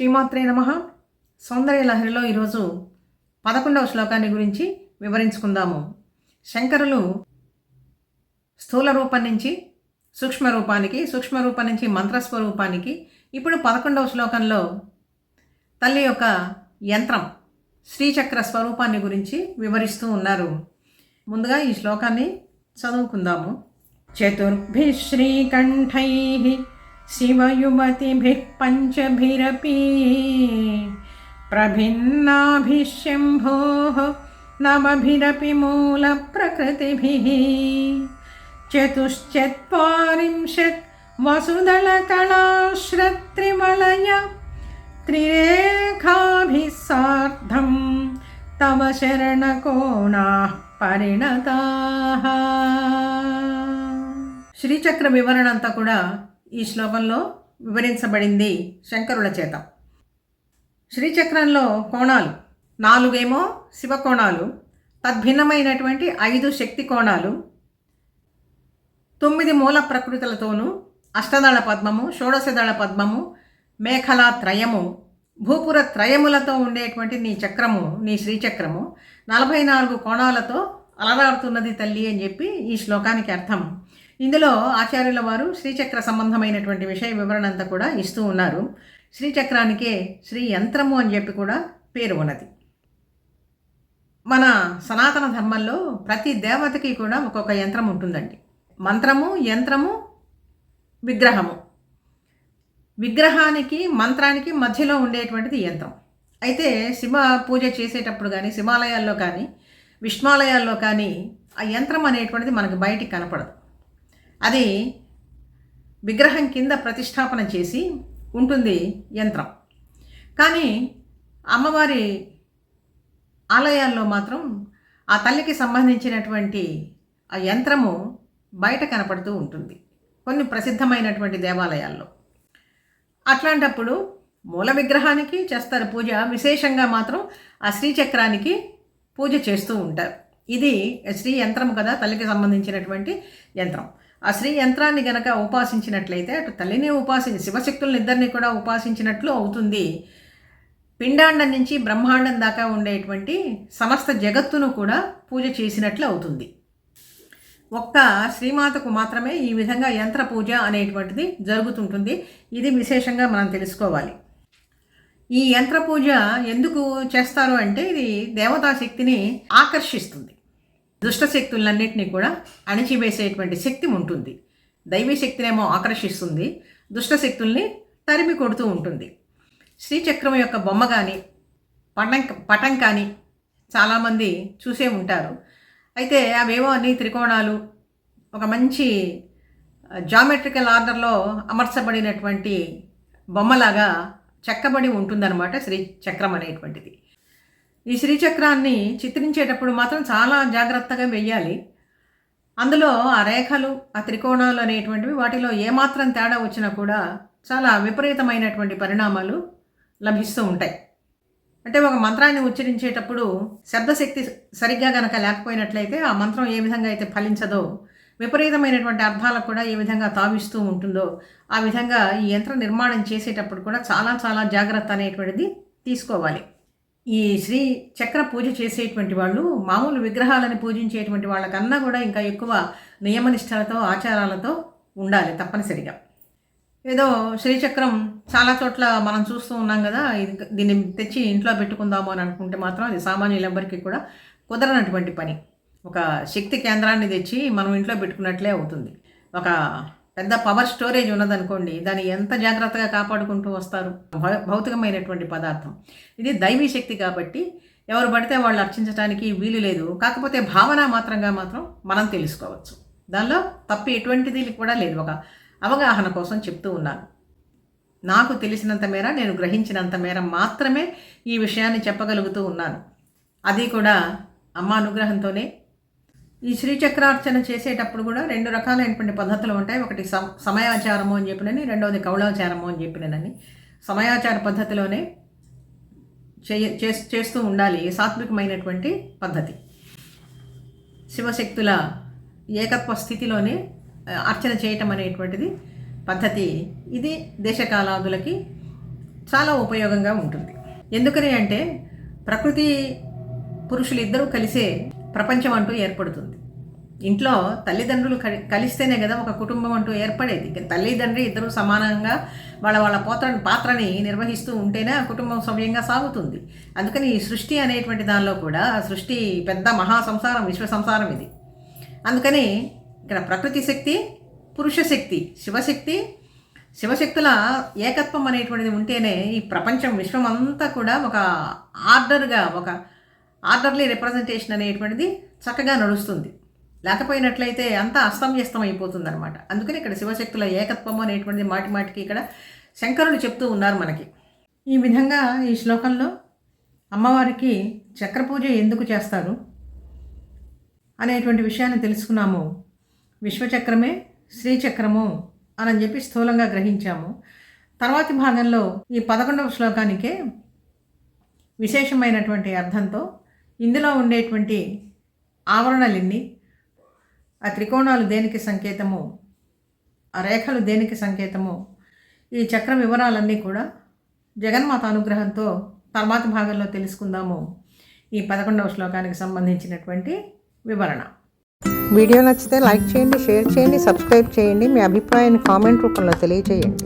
శ్రీమాత్రే నమః. సౌందర్య లహరిలో ఈరోజు 11వ శ్లోకాన్ని గురించి వివరించుకుందాము. శంకరులు స్థూల రూపం నుంచి సూక్ష్మ రూపానికి, సూక్ష్మ రూపం నుంచి మంత్రస్వరూపానికి, ఇప్పుడు 11వ శ్లోకంలో తల్లి యొక్క యంత్రం శ్రీచక్ర స్వరూపాన్ని గురించి వివరిస్తూ ఉన్నారు. ముందుగా ఈ శ్లోకాన్ని చదువుకుందాము. చతుర్భిః శ్రీకంఠైః శివయుమతిభిః పంచభిరపి ప్రభిన్నాభిః శంభోః నవభిరపి మూల ప్రకృతిభిః చతుశ్చత్వారింశత్ వసుదళకళాశ్రత్రివలయ త్రిరేఖాభిः సార్ధం తవ శరణకోణాః పరిణతాః. శ్రీచక్ర వివరణ అంతా కూడా ఈ శ్లోకంలో వివరించబడింది శంకరుల చేత. శ్రీచక్రంలో కోణాలు 4 ఏమో శివకోణాలు, తద్భిన్నమైనటువంటి 5 శక్తి కోణాలు, 9 మూల ప్రకృతులతోనూ, అష్టదళ పద్మము, షోడశదళ పద్మము, మేఖలా త్రయము, భూపుర త్రయములతో ఉండేటువంటి నీ చక్రము, నీ శ్రీచక్రము 44 కోణాలతో అలరాడుతున్నది తల్లి అని చెప్పి ఈ శ్లోకానికి అర్థం. ఇందులో ఆచార్యుల వారు శ్రీచక్ర సంబంధమైనటువంటి విషయ వివరణ అంతా కూడా ఇస్తూ ఉన్నారు. శ్రీచక్రానికే శ్రీ యంత్రము అని చెప్పి కూడా పేరు ఉన్నది. మన సనాతన ధర్మంలో ప్రతి దేవతకి కూడా ఒక్కొక్క యంత్రం ఉంటుందండి. మంత్రము, యంత్రము, విగ్రహము. విగ్రహానికి మంత్రానికి మధ్యలో ఉండేటువంటిది యంత్రం. అయితే శివ పూజ చేసేటప్పుడు కానీ, శివాలయాల్లో కానీ, విష్ణాలయాల్లో కానీ ఆ యంత్రం అనేటువంటిది మనకు బయటికి కనపడదు. అది విగ్రహం కింద ప్రతిష్టాపన చేసి ఉంటుంది యంత్రం. కానీ అమ్మవారి ఆలయాల్లో మాత్రం ఆ తల్లికి సంబంధించినటువంటి ఆ యంత్రము బయట కనపడుతూ ఉంటుంది కొన్ని ప్రసిద్ధమైనటువంటి దేవాలయాల్లో. అట్లాంటప్పుడు మూల విగ్రహానికి చేస్తారు పూజ, విశేషంగా మాత్రం ఆ శ్రీచక్రానికి పూజ చేస్తూ ఉంటారు. ఇది శ్రీ యంత్రం కదా, తల్లికి సంబంధించినటువంటి యంత్రం. ఆ శ్రీ యంత్రాన్ని గనక ఉపాసించినట్లయితే అటు తల్లిని శివశక్తులను ఇద్దరిని కూడా ఉపాసించినట్లు అవుతుంది. పిండాండం నుంచి బ్రహ్మాండం దాకా ఉండేటువంటి సమస్త జగత్తును కూడా పూజ చేసినట్లు అవుతుంది. ఒక్క శ్రీమాతకు మాత్రమే ఈ విధంగా యంత్ర పూజ అనేటువంటిది జరుగుతుంటుంది. ఇది విశేషంగా మనం తెలుసుకోవాలి. ఈ యంత్ర పూజ ఎందుకు చేస్తారు అంటే ఇది దేవతా శక్తిని ఆకర్షిస్తుంది. దుష్ట శక్తులన్నింటినీ కూడా అణిచివేసేటువంటి శక్తి ఉంటుంది. దైవీ శక్తినేమో ఆకర్షిస్తుంది, దుష్ట శక్తుల్ని తరిమి కొడుతూ ఉంటుంది. శ్రీచక్రం యొక్క బొమ్మ కానీ పటం కానీ చాలామంది చూసే ఉంటారు. అయితే అవేవో అన్ని త్రికోణాలు ఒక మంచి జామెట్రికల్ ఆర్డర్లో అమర్చబడినటువంటి బొమ్మలాగా చెక్కబడి ఉంటుందన్నమాట శ్రీచక్రం అనేటువంటిది. ఈ శ్రీచక్రాన్ని చిత్రించేటప్పుడు మాత్రం చాలా జాగ్రత్తగా వెయ్యాలి. అందులో ఆ రేఖలు, ఆ త్రికోణాలు అనేటువంటివి వాటిలో ఏమాత్రం తేడా వచ్చినా కూడా చాలా విపరీతమైనటువంటి పరిణామాలు లభిస్తూ ఉంటాయి. అంటే ఒక మంత్రాన్ని ఉచ్చరించేటప్పుడు శబ్దశక్తి సరిగ్గా గనక లేకపోయినట్లయితే ఆ మంత్రం ఏ విధంగా అయితే ఫలించదో, విపరీతమైనటువంటి అర్థాలకు కూడా ఏ విధంగా తావిస్తూ ఉంటుందో ఆ విధంగా ఈ యంత్ర నిర్మాణం చేసేటప్పుడు కూడా చాలా చాలా జాగ్రత్త అనేటువంటిది తీసుకోవాలి. ఈ శ్రీ చక్ర పూజ చేసేటువంటి వాళ్ళు మామూలు విగ్రహాలను పూజించేటువంటి వాళ్ళకన్నా కూడా ఇంకా ఎక్కువ నియమనిష్టలతో, ఆచారాలతో ఉండాలి తప్పనిసరిగా. ఏదో శ్రీచక్రం చాలా చోట్ల మనం చూస్తూ ఉన్నాం కదా, దీన్ని తెచ్చి ఇంట్లో పెట్టుకుందాము అని అనుకుంటే మాత్రం అది సామాన్యులందరికీ కూడా కుదరనటువంటి పని. ఒక శక్తి కేంద్రాన్ని తెచ్చి మనం ఇంట్లో పెట్టుకున్నట్లే అవుతుంది. ఒక పెద్ద పవర్ స్టోరేజ్ ఉన్నదనుకోండి, దాన్ని ఎంత జాగ్రత్తగా కాపాడుకుంటూ వస్తారు. భౌతికమైనటువంటి పదార్థం ఇది, దైవీ శక్తి కాబట్టి ఎవరు పడితే వాళ్ళు అర్చించడానికి వీలు లేదు. కాకపోతే భావన మాత్రంగా మాత్రం మనం తెలుసుకోవచ్చు. దానిలో తప్పు ఎటువంటిది కూడా లేదు. ఒక అవగాహన కోసం చెప్తూ ఉన్నాను. నాకు తెలిసినంత మేర, నేను గ్రహించినంత మేర మాత్రమే ఈ విషయాన్ని చెప్పగలుగుతూ ఉన్నాను. అది కూడా అమ్మ అనుగ్రహంతోనే. ఈ శ్రీచక్రార్చన చేసేటప్పుడు కూడా 2 రకాలైనటువంటి పద్ధతులు ఉంటాయి. ఒకటి సమయాచారము అని చెప్పినని, రెండవది కౌళాచారము అని చెప్పినని. సమయాచార పద్ధతిలోనే చేస్తూ ఉండాలి. సాత్వికమైనటువంటి పద్ధతి, శివశక్తుల ఏకత్వ స్థితిలోనే అర్చన చేయటం అనేటువంటిది పద్ధతి. ఇది దేశకాలాదులకి చాలా ఉపయోగంగా ఉంటుంది. ఎందుకని అంటే ప్రకృతి పురుషులు ఇద్దరూ కలిసే ప్రపంచం అంటూ ఏర్పడుతుంది. ఇంట్లో తల్లిదండ్రులు కలిస్తేనే కదా ఒక కుటుంబం అంటూ ఏర్పడేది. తల్లిదండ్రి ఇద్దరు సమానంగా వాళ్ళ వాళ్ళ పాత్రని నిర్వహిస్తూ ఉంటేనే ఆ కుటుంబం సవ్యంగా సాగుతుంది. అందుకని ఈ సృష్టి అనేటువంటి దానిలో కూడా సృష్టి పెద్ద మహా సంసారం, విశ్వ సంసారం ఇది. అందుకని ఇక్కడ ప్రకృతి శక్తి, పురుష శక్తి, శివశక్తుల ఏకత్వం అనేటువంటిది ఉంటేనే ఈ ప్రపంచం, విశ్వం అంతా కూడా ఒక ఆర్డర్లీ రిప్రజెంటేషన్ అనేటువంటిది చక్కగా నడుస్తుంది. లేకపోయినట్లయితే అంతా అస్తవ్యస్తం అయిపోతుందన్నమాట. అందుకని ఇక్కడ శివశక్తుల ఏకత్వం అనేటువంటిది మాటికి ఇక్కడ శంకరులు చెప్తూ ఉన్నారు మనకి. ఈ విధంగా ఈ శ్లోకంలో అమ్మవారికి చక్రపూజ ఎందుకు చేస్తారు అనేటువంటి విషయాన్ని తెలుసుకున్నాము. విశ్వచక్రమే శ్రీచక్రము అని చెప్పి స్థూలంగా గ్రహించాము. తర్వాతి భాగంలో ఈ 11వ శ్లోకానికే విశేషమైనటువంటి అర్థంతో ఇందులో ఉండేటువంటి ఆవరణలెన్ని, ఆ త్రికోణాలు దేనికి సంకేతము, ఆ రేఖలు దేనికి సంకేతము, ఈ చక్ర వివరాలన్నీ కూడా జగన్మాత అనుగ్రహంతో తర్వాతి భాగంలో తెలుసుకుందాము. ఈ 11వ శ్లోకానికి సంబంధించినటువంటి వివరణ. వీడియో నచ్చితే లైక్ చేయండి, షేర్ చేయండి, సబ్స్క్రైబ్ చేయండి. మీ అభిప్రాయాన్ని కామెంట్ రూపంలో తెలియజేయండి.